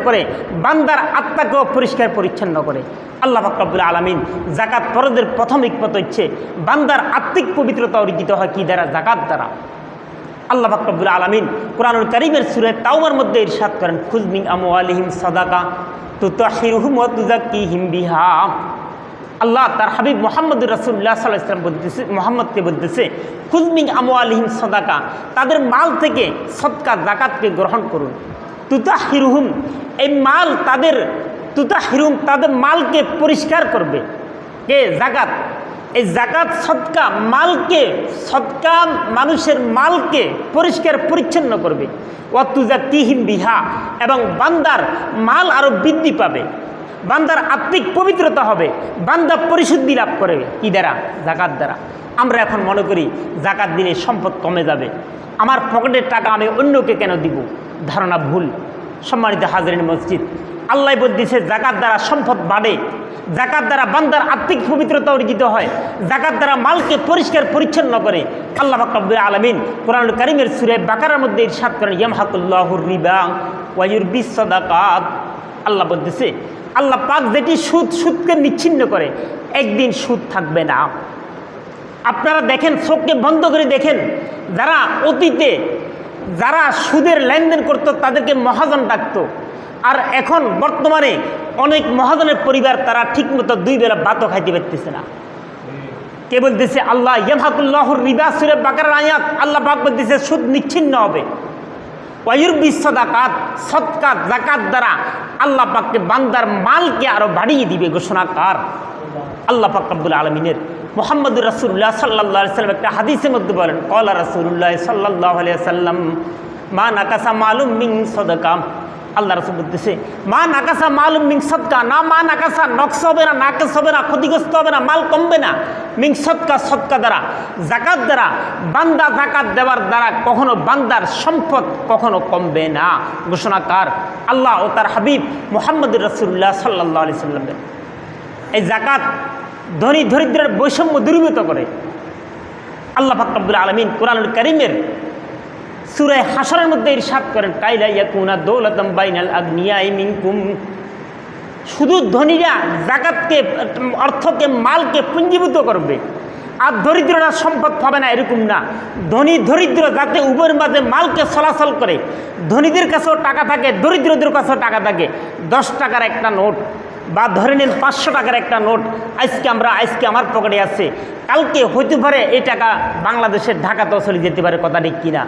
করে, বান্দার আত্মাকেও পরিষ্কার পরিচ্ছন্ন করে। আল্লাহ পাক রব্বুল আলামিন যাকাত ফরজের প্রথম হিকমত হচ্ছে বান্দার আত্মিক পবিত্রতা অর্জিত হয় কি দ্বারা? যাকাত দ্বারা। আল্লাহ পাক রব্বুল আলামিন কুরআনুল কারীমের সূরা তাওবার মধ্যে ইরশাদ করেন, খুয মিন আমওয়ালিহিম সাদাকা তুতাহহিরুহুম ওয়া তুযাক্কিহিম বিহা। আল্লাহ তার হাবিব মুহাম্মদুর রাসূলুল্লাহ সাল্লাল্লাহু আলাইহি ওয়াসাল্লাম বলতেছে, মুহাম্মদকে বলতেছে, খুয মিন আমওয়ালিহিম সাদাকা, তাদের মাল থেকে সদকা যাকাতকে গ্রহণ করুন। তুতাহহিরুহুম, এই মাল তাদের, তুতাহহিরুহুম তাদের মালকে পরিষ্কার করবে কে? যাকাত। এই যাকাত সদকা মালকে, সদকা মানুষের মালকে পরিষ্কার পরিচ্ছন্ন করবে। ওয়া তুযাক্কিহিম বিহা, এবং বান্দার মাল আরও বৃদ্ধি পাবে, বান্দার আত্মিক পবিত্রতা হবে, বান্দা পরিশুদ্ধি লাভ করবে কি দ্বারা? যাকাত দ্বারা। আমরা এখন মনে করি যাকাত দিলে সম্পদ কমে যাবে, আমার পকেটের টাকা আমি অন্যকে কেন দিব? ধারণা ভুল। সম্মানিত হাজরিন মসজিদ, আল্লাহ বলতেছে যাকাত দ্বারা সম্পদ বাড়ে, যাকাত দ্বারা বান্দার আত্মিক পবিত্রতা অর্জিত হয়, যাকাত দ্বারা মালকে পরিষ্কার পরিচ্ছন্ন করে। আল্লাহ পাক রব্বুল আলামিন কুরআনুল কারীমের সূরা বাকারার মধ্যে ইরশাদ করেন, ইয়ামহাকুল্লাহুর রিবা ওয়া ইউরবিস সাদাকাত। আল্লাহ বলতেছে, আল্লাহ পাক যেটি সুদকে নিচ্ছিন্ন করে, একদিন সুদ থাকবে না। আপনারা দেখেন, চোখকে বন্ধ করে দেখেন, যারা অতীতে যারা সুদের লেনদেন করতো তাদেরকে মহাজন ডাকতো, আর এখন বর্তমানে অনেক মহাজনের পরিবার তারা ঠিকমতো 2 বেলা ভাতও খাইতে পারতেছে না। কে বলতেছে? আল্লাহ। ইয়ামহাকুল্লাহুর রিবা সূরা বাকারার আয়াত। আল্লাহ পাক বলতেছে সুদ নিচ্ছিন্ন হবে। ওয়া ইউরবিস সাদাকাত, সদকা যাকাত দ্বারা আল্লাহ পাককে বান্দার মালকে আরো বাড়িয়ে দিবে। ঘোষণাকার আল্লাহ পাক রব্বুল আলামিনের মুহাম্মদুর রাসূলুল্লাহ সাল্লাল্লাহু আলাইহি ওয়াসাল্লাম একটা হাদিসের মধ্যে বলেন, ক্বালা রাসূলুল্লাহ সাল্লাল্লাহু আলাইহি ওয়াসাল্লাম মা নাকাসা মালুম মিন সাদাকা। আল্লাহ রাসূল বলতেছে, মা নাকাসা মালুম মিন সাদকা, না মা নাকাসা, নকশ হবে না, নাকশ হবে না, ক্ষতিগ্রস্ত হবে না, মাল কমবে না। মিন সদকা, সদকা দ্বারা, যাকাত দ্বারা, বান্দা যাকাত দেওয়ার দ্বারা কখনো বান্দার সম্পদ কখনো কমবে না। ঘোষণাকার আল্লাহ ও তার হাবিব মুহাম্মদুর রাসূলুল্লাহ সাল্লাল্লাহু আলাইহি ওয়াসাল্লাম। এই যাকাত ধনী দরিদ্রের বৈষম্য দূরীভূত করে। আল্লাহ পাক রব্বুল আলামিন কুরআনুল কারীমের সূরা হাশরের মধ্যে ইরশাদ করেন, কাইলা ইয়াকুনা দাওলাতাম বাইনাল আগনিয়াই মিনকুম। শুধু ধনীরা যাকাতকে, অর্থকে, মালকে পুঞ্জীভূত করবে, আর দরিদ্ররা সম্পদ পাবে না, এরকম না। ধনী দরিদ্র যাতে উভয়ের মাঝে মালকে চলাচল করে, ধনীদের কাছেও টাকা থাকে, দরিদ্রদের কাছেও টাকা থাকে। 10 টাকার একটা নোট বা ধরে নিন 500 টাকার একটা নোট আজকে আমার পকেটে আছে, কালকে হইতে পারে এই টাকা বাংলাদেশের ঢাকাতেও চলে যেতে পারে। কথা ঠিক কিনা?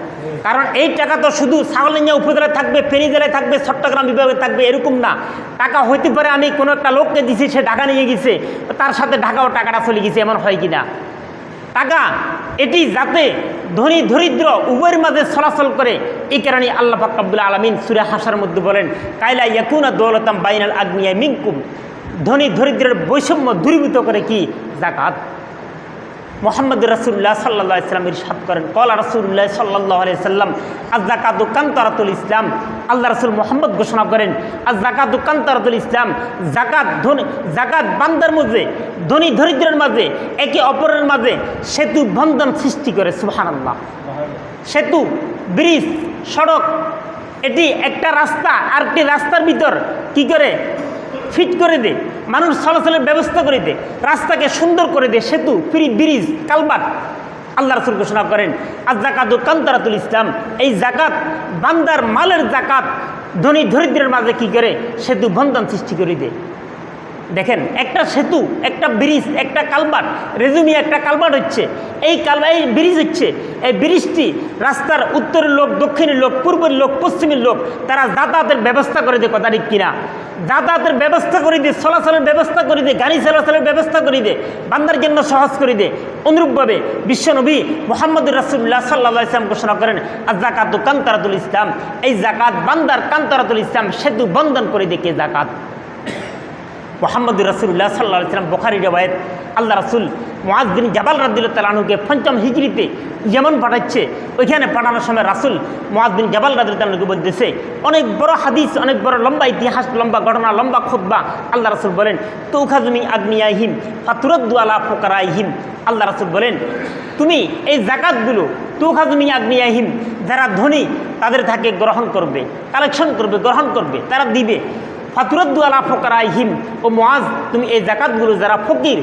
কারণ এই টাকা তো শুধু ছাগলনাইয়া উপজেলায় থাকবে, ফেনী জেলায় থাকবে, চট্টগ্রাম বিভাগে থাকবে, এরকম না। টাকা হইতে পারে আমি কোনো একটা লোককে দিছি, সে ঢাকা নিয়ে গেছে, তার সাথে ঢাকাও টাকাটা চলে গেছে, এমন হয় কিনা? টাকা এটি যাতে ধনী দরিদ্র উভয়ের মাঝে চলাচল করে, এই কারণে আল্লাহ পাক রব্বুল আলামিন সূরা হাশরের মধ্যে বলেন, কাইলা ইয়াকুনা দাওলাতাম বাইনাল আগনিয়া মিনকুম। ধনী দরিদ্রের বৈষম্য দূরীভূত করে কি? যাকাত। মুহাম্মদুর রাসূলুল্লাহ সাল্লাল্লাহু আলাইহি ওয়াসাল্লাম ইরশাদ করেন, ক্বালা রাসূলুল্লাহ সাল্লাল্লাহু আলাইহি ওয়াসাল্লাম আয-যাকাতু কানতারাতুল ইসলাম। আল্লাহ রাসূল মুহাম্মদ ঘোষণা করেন, আয-যাকাতু কানতারাতুল ইসলাম। যাকাত বান্দার মাঝে, ধনী দরিদ্রের মাঝে, একে অপরের মাঝে সেতু বন্ধন সৃষ্টি করে। সুবহানাল্লাহ। সেতু, ব্রিজ, সড়ক, এটি একটা রাস্তা আর একটি রাস্তার ভিতর কি করে? ফিট করে দে, মানুষ চলাচলের ব্যবস্থা করে দে, রাস্তাকে সুন্দর করে দে, সেতু, ব্রিজ, কালভার্ট। আল্লাহ রাসূল ঘোষণা করেন, আয-যাকাতু কানতারাতুল ইসলাম। এই যাকাত, বান্দার মালের যাকাত ধনী দরিদ্রের মাঝে কি করে? সেতু বন্ধন সৃষ্টি করে দে। দেখেন, একটা সেতু, একটা ব্রিজ, একটা কালভার্ট, রেজুমি একটা কালভার্ট হচ্ছে, এই ব্রিজ হচ্ছে, এই ব্রিজটি রাস্তার উত্তরের লোক, দক্ষিণের লোক, পূর্বের লোক, পশ্চিমের লোক, তারা যাতায়াতের ব্যবস্থা করে দেয়। কথা ঠিক কিনা? যাতায়াতের ব্যবস্থা করে দিয়ে, চলাচলের ব্যবস্থা করে দিয়ে, গাড়ি চলাচলের ব্যবস্থা করে দিয়ে, বান্দার জন্য সহজ করে দিয়ে। অনুরূপভাবে বিশ্বনবী মুহাম্মদুর রাসূলুল্লাহ সাল্লাল্লাহু আলাইহি ওয়াসাল্লাম ঘোষণা করেন, আয-যাকাতু কানতারাতুল ইসলাম। এই যাকাত বান্দার কানতারাতুল ইসলাম, সেতু বন্ধন করে দিয়ে কে? যাকাত। মুহাম্মদুর রাসূলুল্লাহ সাল্লাল্লাহু আলাইহি ওয়াসাল্লাম বুখারী রিওয়ায়াত, আল্লাহ রাসূল মুআয বিন জাবাল রাদিয়াল্লাহু তাআলা আনহুকে ৫ম হিজরিতে ইয়েমেন পাঠাচ্ছে। ওইখানে পাঠানোর সময় রাসূল মুআয বিন জাবাল রাদিয়াল্লাহু তাআলাকে বলতেছে, অনেক বড় হাদিস, অনেক বড় লম্বা ইতিহাস, লম্বা ঘটনা, লম্বা খুতবা। আল্লাহ রাসূল বলেন, তুখাযু মিন আগনিয়াহিম ফাতুরাদ্দু আলা ফুকারাইহিম। আল্লাহ রাসূল বলেন, তুমি এই যাকাতগুলো তুখাযু মিন আগনিয়াহিম, যারা ধনী তাদের থেকে গ্রহণ করবে, কালেকশন করবে, গ্রহণ করবে, তারা দিবে। ফাতুরাদ্দু আলা ফুকারাইহিম, ও মুআজ তুমি এই জাকাতগুলো যারা ফকির,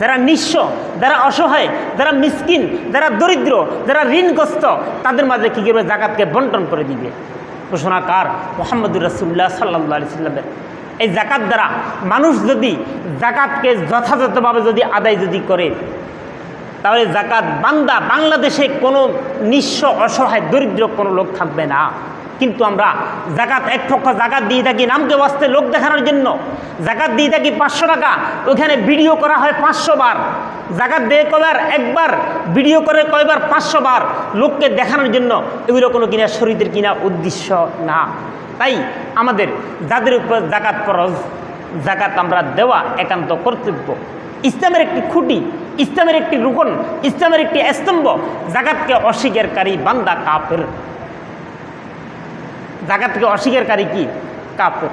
যারা নিঃস্ব, যারা অসহায়, যারা মিসকিন, যারা দরিদ্র, যারা ঋণগ্রস্ত, তাদের মাঝে কী করবে? জাকাতকে বন্টন করে দিবে। ঘোষণাকার মুহাম্মদুর রাসূলুল্লাহ সাল্লাল্লাহু আলাইহি সাল্লামের। এই জাকাত দ্বারা মানুষ যদি জাকাতকে যথাযথভাবে যদি আদায় যদি করে, তাহলে জাকাত বান্দা বাংলাদেশে কোনো নিঃস্ব, অসহায়, দরিদ্র কোনো লোক থাকবে না। কিন্তু আমরা জাকাত এক পক্ষ জাকাত দিয়ে থাকি নামকে বাঁচতে, লোক দেখানোর জন্য। জাকাত দিয়ে থাকি 500 টাকা, ওখানে ভিডিও করা হয় 500 বার। জাকাত দিয়ে কয়বার? একবার। ভিডিও করে কয়বার? 500 বার, লোককে দেখানোর জন্য। এগুলো কোনো কিনা শরীয়তের কিনা উদ্দেশ্য না। তাই আমাদের যাদের উপর জাকাত ফরজ, জাকাত আমরা দেওয়া একান্ত কর্তব্য। ইসলামের একটি খুঁটি, ইসলামের একটি রুকন, ইসলামের একটি স্তম্ভ। জাকাতকে অস্বীকারী বান্দা কাফের। জাকাতকে অস্বীকারী কি? কাফের।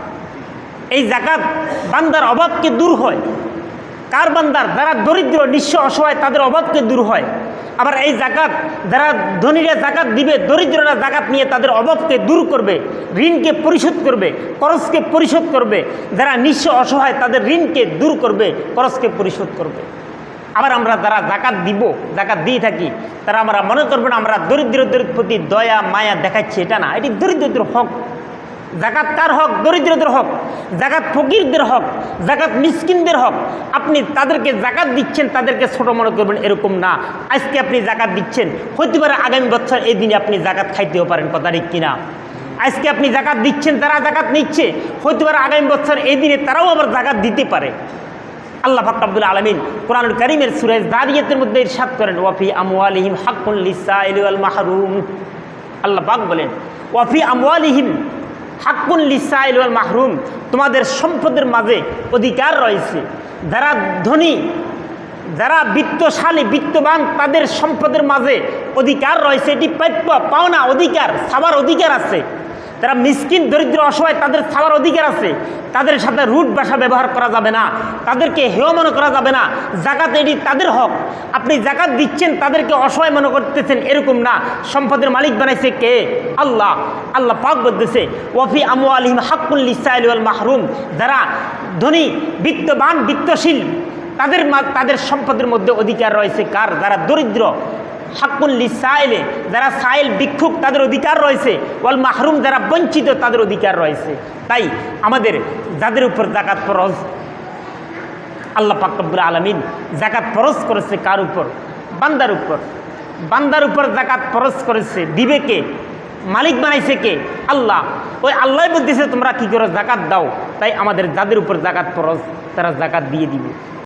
এই জাকাত বান্দার অভাবকে দূর হয়। কার বান্দার? যারা দরিদ্র, নিঃস্ব, অসহায়, তাদের অভাবকে দূর হয়। আবার এই জাকাত যারা ধনীরা জাকাত দিবে, দরিদ্ররা জাকাত নিয়ে তাদের অভাবকে দূর করবে, ঋণকে পরিশোধ করবে, খরচকে পরিশোধ করবে। যারা নিঃস্ব, অসহায়, তাদের ঋণকে দূর করবে, খরচকে পরিশোধ করবে। আবার আমরা যারা জাকাত দিব, জাকাত দিয়ে থাকি, তারা আমরা মনে করবেন আমরা দরিদ্রদের প্রতি দয়া মায়া দেখাচ্ছি, এটা না। এটি দরিদ্রদের হক। জাকাত কার হক? দরিদ্রদের হক। জাকাত ফকিরদের হক, জাকাত মিসকিনদের হক। আপনি তাদেরকে জাকাত দিচ্ছেন, তাদেরকে ছোট মনে করবেন এরকম না। আজকে আপনি জাকাত দিচ্ছেন, হইতে পারে আগামী বছর এই দিনে আপনি জাকাত খাইতেও পারেন, কথা ঠিক কিনা? আজকে আপনি জাকাত দিচ্ছেন, তারা জাকাত নিচ্ছে, হইতে পারে আগামী বছর এই দিনে তারাও আবার জাকাত দিতে পারে। আল্লাহ পাক রব্বুল আলামিন কোরআনুল কারীমের সূরা যারিয়াতের মধ্যে ইরশাদ করেন, ওয়াফি আমওয়ালিহিম হাক্কুন লিসাইলি ওয়াল মাহরুম। আল্লাহ পাক বলেন, ওয়াফি আমওয়ালিহিম হাক্কুন লিসাইলি ওয়াল মাহরুম, তোমাদের সম্পদের মাঝে অধিকার রয়েছে। যারা ধনী, যারা বিত্তশালী, বিত্তবান, তাদের সম্পদের মাঝে অধিকার রয়েছে। এটি প্রাপ্য, পাওনা, অধিকার, ছাবার অধিকার আছে। যারা মিসকিন, দরিদ্র, অসহায়, তাদের ছাবার অধিকার আছে। তাদের সাথে রুট ভাষা ব্যবহার করা যাবে না, তাদেরকে হেয় মনে করা যাবে না। জাকাত এটি তাদের হক। আপনি জাকাত দিচ্ছেন, তাদেরকে অসহায় মনে করতেছেন, এরকম না। সম্পদের মালিক বানাইছে কে? আল্লাহ। আল্লাহ পাক বলতেছে, ওয়াফি আমওয়ালিহিম হাক্কুন লিসাইলি ওয়াল মাহরুম, যারা ধনী, বিত্তবান, বিত্তশীল, তাদের সম্পদের মধ্যে অধিকার রয়েছে। কার? যারা দরিদ্র। হাক্কুন লিসাইলে, যারা সাইল, ভিক্ষুক, তাদের অধিকার রয়েছে। ওয়াল মাহরুম, যারা বঞ্চিত, তাদের অধিকার রয়েছে। তাই আমাদের যাদের উপর জাকাত ফরজ, আল্লাহ পাক রব্বুল আলামিন জাকাত ফরজ করেছে কার উপর? বান্দার উপর। বান্দার উপর জাকাত ফরজ করেছে। দিবে কে? মালিক বানাইছে কে? আল্লাহ। ওই আল্লাহ বলতেছে তোমরা কি করো? জাকাত দাও। তাই আমাদের যাদের উপর জাকাত ফরজ, তারা জাকাত দিয়ে দিবে।